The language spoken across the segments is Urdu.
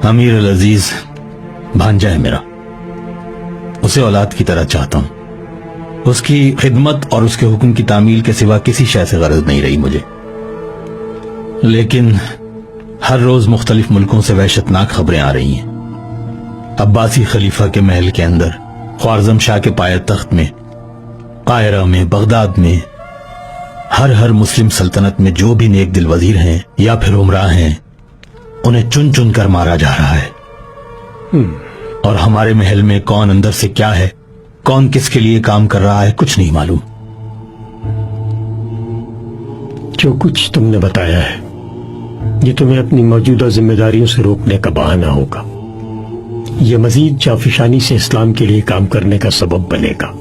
امیر العزیز بھانجا ہے میرا، اسے اولاد کی طرح چاہتا ہوں. اس کی خدمت اور اس کے حکم کی تعمیل کے سوا کسی شے سے غرض نہیں رہی مجھے. لیکن ہر روز مختلف ملکوں سے وحشتناک خبریں آ رہی ہیں. عباسی خلیفہ کے محل کے اندر، خوارزم شاہ کے پایہ تخت میں، قاہرہ میں، بغداد میں، ہر مسلم سلطنت میں جو بھی نیک دل وزیر ہیں یا پھر عمراء ہیں، انہیں چن چن کر مارا جا رہا ہے. اور ہمارے محل میں کون اندر سے کیا ہے، کون کس کے لیے کام کر رہا ہے، کچھ نہیں معلوم. جو کچھ تم نے بتایا ہے یہ تمہیں اپنی موجودہ ذمہ داریوں سے روکنے کا بہانہ ہوگا. یہ مزید جافشانی سے اسلام کے لیے کام کرنے کا سبب بنے گا.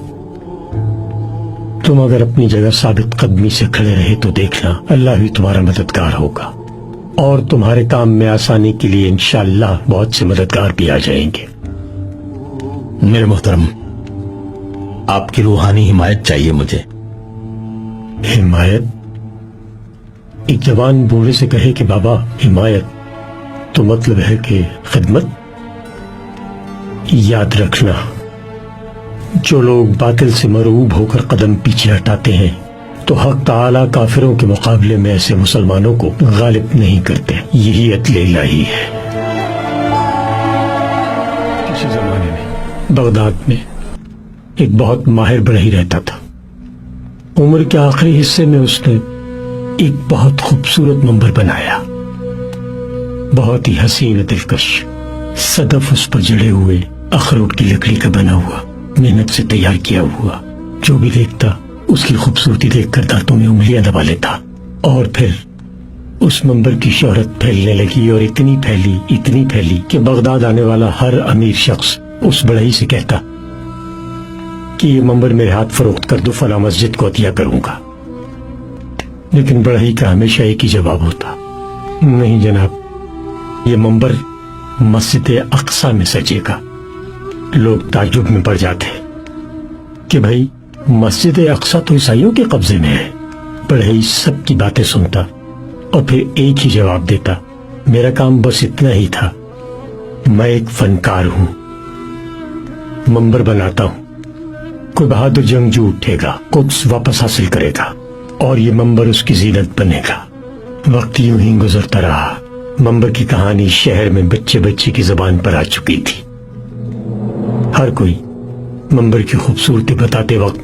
تم اگر اپنی جگہ ثابت قدمی سے کھڑے رہے تو دیکھنا اللہ بھی تمہارا مددگار ہوگا، اور تمہارے کام میں آسانی کے لیے انشاءاللہ بہت سے مددگار بھی آ جائیں گے. میرے محترم، آپ کی روحانی حمایت چاہیے مجھے. حمایت؟ ایک جوان بوڑھے سے کہے کہ بابا حمایت، تو مطلب ہے کہ خدمت. یاد رکھنا، جو لوگ باطل سے مرعوب ہو کر قدم پیچھے ہٹاتے ہیں تو حق تعالی کافروں کے مقابلے میں ایسے مسلمانوں کو غالب نہیں کرتے. یہی عدل الہی ہے. کسی زمانے میں بغداد میں ایک بہت ماہر بڑھئی رہتا تھا. عمر کے آخری حصے میں اس نے ایک بہت خوبصورت منبر بنایا، بہت ہی حسین و دلکش. صدف اس پر جڑے ہوئے، اخروٹ کی لکڑی کا بنا ہوا، محنت سے تیار کیا ہوا. جو بھی دیکھتا اس کی خوبصورتی دیکھ کر دانتوں میں انگلیاں دبا لیتا. اور پھر اس منبر کی شہرت پھیلنے لگی، اور اتنی پھیلی کہ بغداد آنے والا ہر امیر شخص اس بڑھئی سے کہتا کہ یہ منبر میرے ہاتھ فروخت کر دو، فلاں مسجد کو عطیہ کروں گا. لیکن بڑھئی کا ہمیشہ ایک ہی جواب ہوتا، نہیں جناب، یہ منبر مسجد اقصی میں سجے گا. لوگ تعجب میں پڑ جاتے کہ بھائی مسجد اقصی تو عیسائیوں کے قبضے میں ہے. بڑھئی سب کی باتیں سنتا اور پھر ایک ہی جواب دیتا، میرا کام بس اتنا ہی تھا، میں ایک فنکار ہوں، منبر بناتا ہوں. کوئی بہادر جنگجو اٹھے گا، قدس واپس حاصل کرے گا، اور یہ منبر اس کی زینت بنے گا. وقت یوں ہی گزرتا رہا. منبر کی کہانی شہر میں بچے کی زبان پر آ چکی تھی. ہر کوئی منبر کی خوبصورتی بتاتے وقت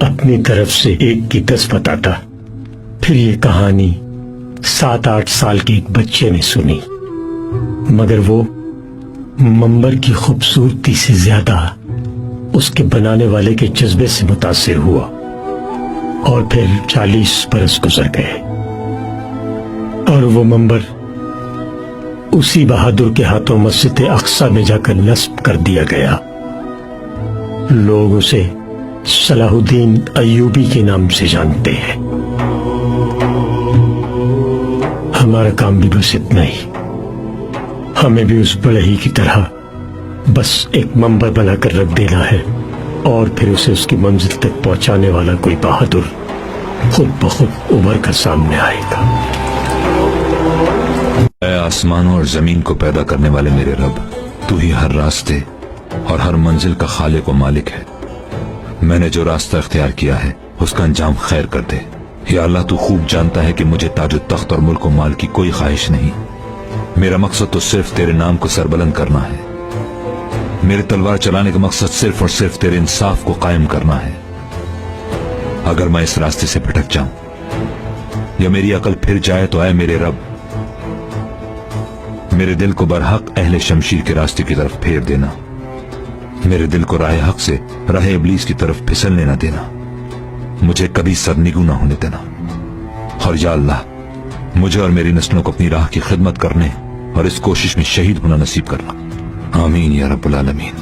اپنی طرف سے ایک کی 10 بتاتا. پھر یہ کہانی 7-8 سال کے ایک بچے نے سنی، مگر وہ منبر کی خوبصورتی سے زیادہ اس کے بنانے والے کے جذبے سے متاثر ہوا. اور پھر 40 برس گزر گئے اور وہ منبر اسی بہادر کے ہاتھوں مسجد اقصی میں جا کر نصب کر دیا گیا. لوگ اسے صلاح الدین ایوبی کے نام سے جانتے ہیں. ہمارا کام بھی بس اتنا ہی، ہمیں بھی اس بڑھئی کی طرح بس ایک منبر بنا کر رکھ دینا ہے، اور پھر اسے اس کی منزل تک پہنچانے والا کوئی بہادر خود بخود ابھر کر سامنے آئے گا. اے آسمانوں اور زمین کو پیدا کرنے والے میرے رب، تو ہی ہر راستے اور ہر منزل کا خالق و مالک ہے. میں نے جو راستہ اختیار کیا ہے اس کا انجام خیر کر دے. یا اللہ، تو خوب جانتا ہے کہ مجھے تاج و تخت اور ملک و مال کی کوئی خواہش نہیں. میرا مقصد تو صرف تیرے نام کو سربلند کرنا ہے. میرے تلوار چلانے کا مقصد صرف اور صرف تیرے انصاف کو قائم کرنا ہے. اگر میں اس راستے سے بھٹک جاؤں یا میری عقل پھر جائے تو اے میرے رب، میرے دل کو برحق اہل شمشیر کے راستے کی طرف پھیر دینا. میرے دل کو راہ حق سے راہ ابلیس کی طرف پھسلنے نہ دینا. مجھے کبھی سرنگو نہ ہونے دینا. اور یا اللہ، مجھے اور میری نسلوں کو اپنی راہ کی خدمت کرنے اور اس کوشش میں شہید ہونا نصیب کرنا. آمین یا رب العالمین.